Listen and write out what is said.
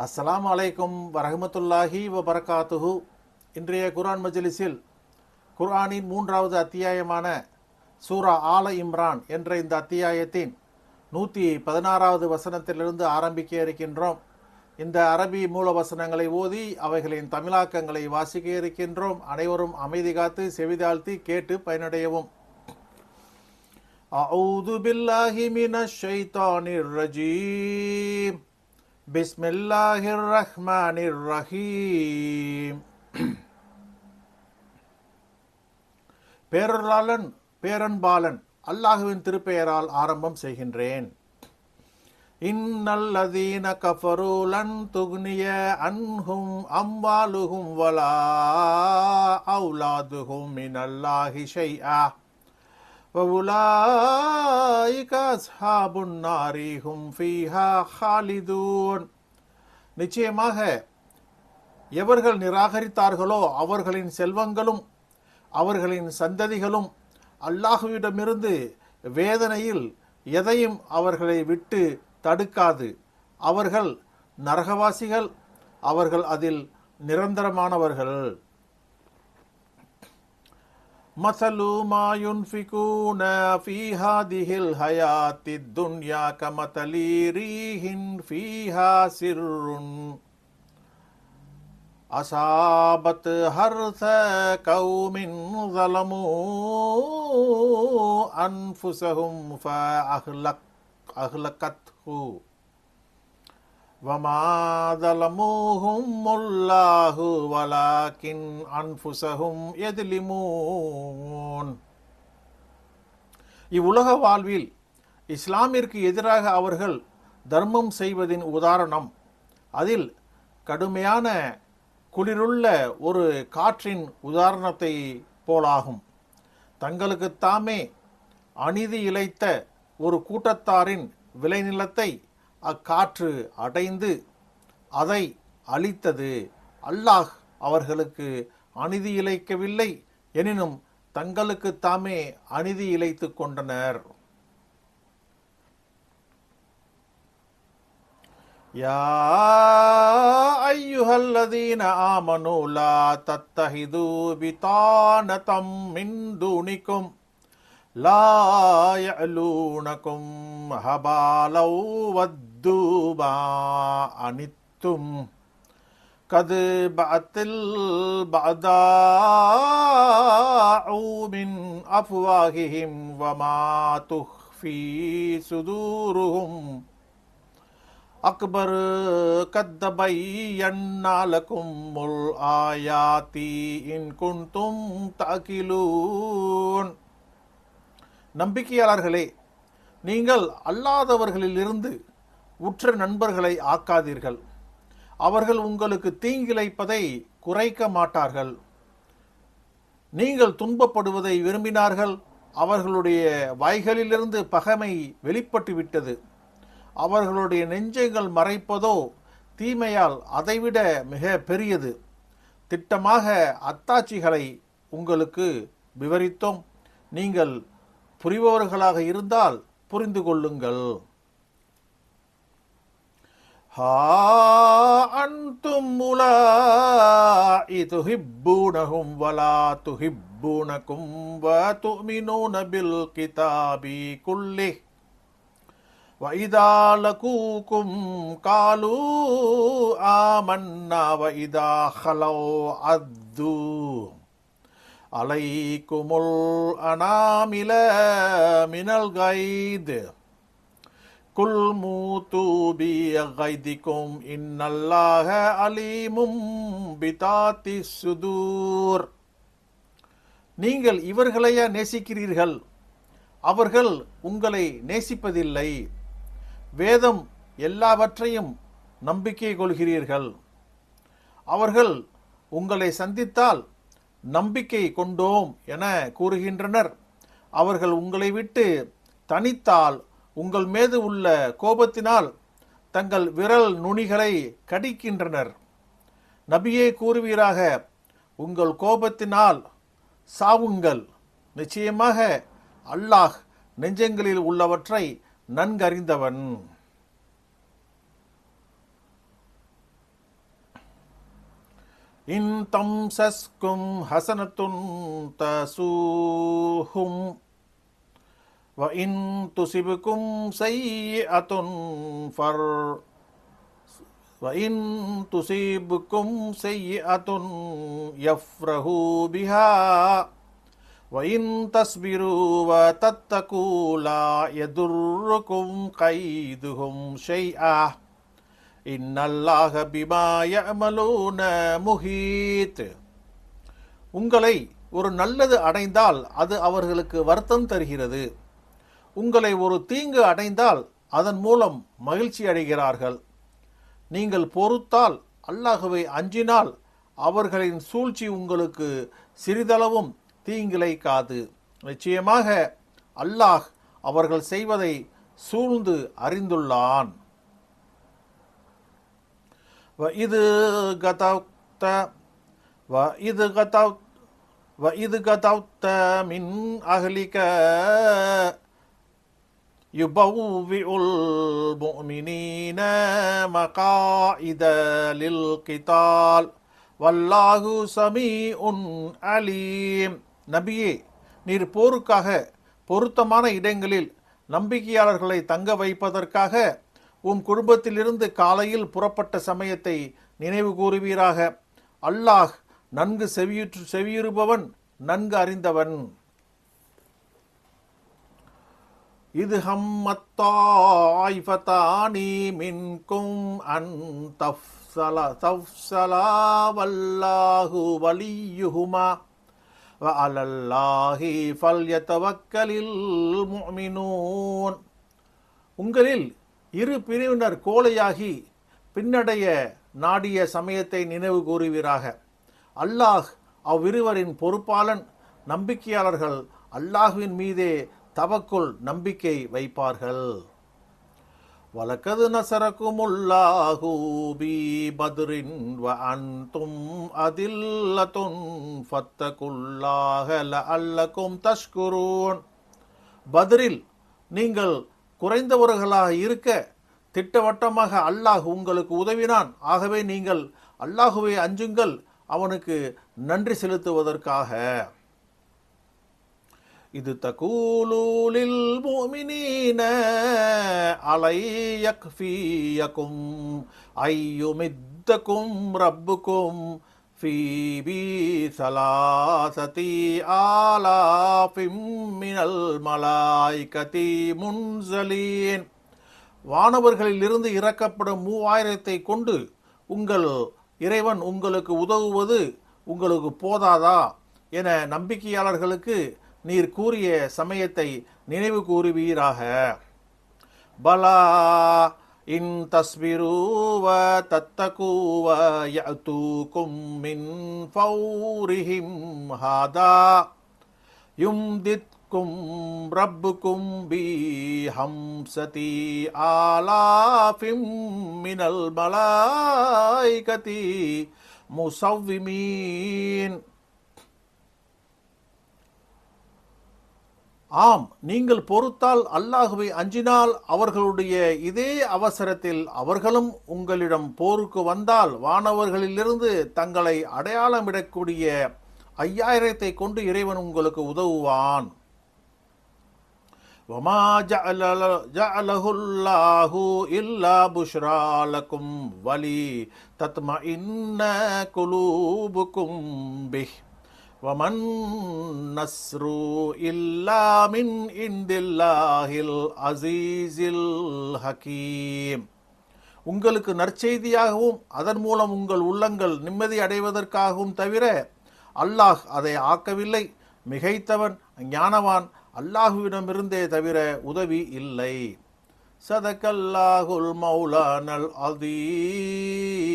அஸ்ஸலாமு அலைக்கும் வரஹ்மத்துல்லாஹி வபரகாத்துஹு. இன்றைய குர்ஆன் மஜ்லிஸில் குர்ஆனின் 3வது அத்தியாயமான சூரா ஆல இம்ரான் என்ற இந்த அத்தியாயத்தின் 116வது வசனத்திலிருந்து ஆரம்பிக்க இருக்கின்றோம். இந்த அரபி மூல வசனங்களை ஓதி அவைகளின் தமிழாக்கங்களை வாசிக்க இருக்கின்றோம். அனைவரும் அமைதி காத்து செவிதாழ்த்தி கேட்டு பயனடையவும். அஊது பில்லாஹி மினஷ் ஷைத்தானிர் ரஜீம். பிஸ்மில்லாஹிர் ரஹ்மானிர் ரஹீம். பேரருளாளன் பேரன்பாலன் அல்லாஹுவின் திருப்பெயரால் ஆரம்பம் செய்கின்றேன். இன்னல்லதீன கஃபரு லன் துக்னிய அன்ஹும் அம்வாலுஹும் வலா அவுலாதுஹும் மினல்லாஹி ஷைஆ வஉலாயிக அஸ்ஹாபுன் நாரி ஹும் ஃபீஹா ஹாலிதூன். நிச்சயமாக எவர்கள் நிராகரித்தார்களோ அவர்களின் செல்வங்களும் அவர்களின் சந்ததிகளும் அல்லாஹுவிடமிருந்து வேதனையில் எதையும் அவர்களை விட்டு தடுக்காது. அவர்கள் நரகவாசிகள், அவர்கள் அதில் நிரந்தரமானவர்கள். மஸலு மா யுன்ஃபிகூன ஃபீ ஹாதிஹில் ஹயாத்தித் துன்யா கமதலி ரீஹின் ஃபீஹா சிர்ருன் அஸாபத் ஹர்ஸ கௌமின் ஸலமூ அன்ஃபுஸஹும் ஃபஅஹ்லகத்ஹு வமா ஸலமூஹும் அல்லாஹு வலாக்கின் அன்ஃபுஸஹும் யத்லிமூன். இவ்வுலக வாழ்வில் இஸ்லாமிற்கு எதிராக அவர்கள் தர்மம் செய்வதின் உதாரணம் அதில் கடுமையான குளிருள்ள ஒரு காற்றின் உதாரணத்தை போலாகும். தங்களுக்குத்தாமே அநீதி இழைத்த ஒரு கூட்டத்தாரின் விளைநிலத்தை அக்காற்று அடைந்து அதை அழித்தது. அல்லாஹ் அவர்களுக்கு அநீதி இழைக்கவில்லை, எனினும் தங்களுக்கு தாமே அநீதி இழைத்து கொண்டனர். யா அய்யுஹல்லதீன ஆமனூ லா தத்தஹிது பிதானதம் மின் தூனிக்கும் லா யஅலூனகும் ஹபாலவ் வத்து மா அனித்தும் கது பஅத்தில் பஅதாஉ மின் அஃப்வாஹிஹிம் வமா துஃபி சுதூருஹும் அக்பர் கத்தபையன்னா லகுமுல் ஆயாத்தி இன் குன்தும் தஅகிலூன். நம்பிக்கையாளர்களே, நீங்கள் அல்லாதவர்களிலிருந்து உற்ற நண்பர்களை ஆக்காதீர்கள். அவர்கள் உங்களுக்கு தீங்கிழைப்பதை குறைக்க மாட்டார்கள். நீங்கள் துன்பப்படுவதை விரும்பினார்கள். அவர்களுடைய வாய்களிலிருந்து பகைமை வெளிப்பட்டுவிட்டது. அவர்களுடைய நெஞ்சங்கள் மறைப்பதோ தீமையால் அதைவிட மிக பெரியது. திட்டமாக அத்தாட்சிகளை உங்களுக்கு விவரித்தோம். நீங்கள் புரிபவர்களாக இருந்தால் புரிந்து கொள்ளுங்கள். ஹா அன்தும் உலாஇ துஹிப்பூனஹும் வலா துஹிப்பூனகும் வ துமினூன பில் கிதாபி குல்லிஹ் وَإِذَا لَقُوكُمْ قَالُوا آمَنَّا وَإِذَا خَلَوْا عَضُّوا عَلَيْكُمُ الْأَنَامِلَ مِنَ الْغَيْظِ قُلْ مُوتُوا بِغَيْظِكُمْ إِنَّ اللَّهَ عَلِيمٌ بِذَاتِ الصُّدُورِ. நீங்கள் இவர்களையா நேசிக்கிறீர்கள்? அவர்கள் உங்களை நேசிப்பதில்லை. வேதம் எல்லாவற்றையும் நம்பிக்கை கொள்கிறீர்கள். அவர்கள் உங்களை சந்தித்தால் நம்பிக்கை கொண்டோம் என கூறுகின்றனர். அவர்கள் உங்களை விட்டு தனித்தால் உங்கள் மீது உள்ள கோபத்தினால் தங்கள் விரல் நுனிகளை கடிக்கின்றனர். நபியே கூறுவீராக, உங்கள் கோபத்தினால் சாவுங்கள். நிச்சயமாக அல்லாஹ் நெஞ்சங்களில் உள்ளவற்றை நன்கறிந்தவன். இன் தம்சஸ்கும் ஹசனத்துன் தசூஹும் வ இன் துசிபுக்கும் சய்யிஅத்துன் وَإِن تُصِيبْكُمْ سَيِّئَةٌ يَفْرَحُوا بِهَا وَإِن تَصْبِرُوا وَتَتَّقُوا لَا يَضُرُّكُمْ كَيْدُهُمْ شَيْئًا إِنَّ اللَّهَ بِمَا يَعْمَلُونَ مُحِيطٌ. உங்களை ஒரு நல்லது அடைந்தால் அது அவர்களுக்கு வருத்தம் தருகிறது. உங்களை ஒரு தீங்கு அடைந்தால் அதன் மூலம் மகிழ்ச்சி அடைகிறார்கள். நீங்கள் பொறுத்தால், அல்லாஹ்வை அஞ்சினால் அவர்களின் சூழ்ச்சி உங்களுக்கு சிறிதளவும் தீங்கிழைக்காது. நிச்சயமாக அல்லாஹ் அவர்கள் செய்வதை சூழ்ந்து அறிந்துள்ளான். وَإِذْ غَدَوْتَ مِنْ أَهْلِكَ يُبَوِّئُ الْمُؤْمِنِينَ مَقَاعِدَ لِلْقِتَالِ وَاللَّهُ سَمِيعٌ عَلِيمٌ. நபியே, நீர் போருக்காக பொருத்தமான இடங்களில் நம்பிக்கையாளர்களை தங்க வைப்பதற்காக உம் குடும்பத்திலிருந்து காலையில் புறப்பட்ட சமயத்தை நினைவு கூறுவீராக. அல்லாஹ் நன்கு செவியுறுபவன், நன்கு அறிந்தவன். இது ஹம்மத்தாயிஃபதானி மின்கும் அன் தஃப்ஸலா வல்லாஹு வலியுஹுமா வ அலல்லாஹி ஃபல்யதவக்கலில் முஃமினூன். உங்களில் இரு பிரிவினர் கோழையாகி பின்னடைய நாடிய சமயத்தை நினைவு கூறுவீராக. அல்லாஹ் அவ்விருவரின் பொறுப்பாளன். நம்பிக்கையாளர்கள் அல்லாஹ்வின் மீதே தவக்குள் நம்பிக்கை வைப்பார்கள். வலக்கது நஸரகுமுல்லாஹு பி பத்ரின் வ அன்தும் அதில்லத்துன் ஃபத்தகுல்லாஹ லஅல்லகும் தஷ்குரூன். பத்ரில் நீங்கள் குறைந்தவர்களாக இருக்க திட்டவட்டமாக அல்லாஹ் உங்களுக்கு உதவினான். ஆகவே நீங்கள் அல்லாஹுவை அஞ்சுங்கள், அவனுக்கு நன்றி செலுத்துவதற்காக. இது தகூலுலில் முஃமினீன அலை யக்ஃபியகும் ஐயுமித்தகும் ரப்புகும் ஃபீ பி ஸலாஸதி ஆலாஃபிம் மினல் மலாயிகதி முன்ஸலீன். வானவர்களிலிருந்து இறக்கப்படும் 3000 கொண்டு உங்கள் இறைவன் உங்களுக்கு உதவுவது உங்களுக்கு போதாதா என நம்பிக்கையாளர்களுக்கு நீர் கூறிய சமயத்தை நினைவு கூறுவீராக. பலா இன் தஸ்பிரு வ தத்தகு வ யஅதூகும் மின் ஃபௌரிஹிம் ஹாதா யும்தித்கும் ரப்புக்கும் பி ஹம்ஸதி ஆலாஃபிம் மினல் மலாயிகதி முஸவ்விமீன். ஆம், நீங்கள் பொறுத்தால், அல்லாஹுவை அஞ்சினால், அவர்களுடைய இதே அவசரத்தில் அவர்களும் உங்களிடம் போருக்கு வந்தால் வானவர்களிலிருந்து தங்களை அடையாளமிடக்கூடிய 5000 கொண்டு இறைவன் உங்களுக்கு உதவுவான். வமா ஜஅலஹுல்லாஹு இல்லா புஷ்ரா லக்கும் வலி தத்மஇன்ன குலூபுக்கும் பிஹ் வமன் நஸ்ரு இல்லா மின் இன்தில்லாஹில் அஸீஸில் ஹகீம். உங்களுக்கு நற்செய்தியாகவும் அதன் மூலம் உங்கள் உள்ளங்கள் நிம்மதி அடைவதற்காகவும் தவிர அல்லாஹ் அதை ஆக்கவில்லை. மிகைத்தவன், ஞானவான், அல்லாஹுவிடமிருந்தே தவிர உதவி இல்லை. சதகல்லாஹுல் மௌலானல் அதீம்.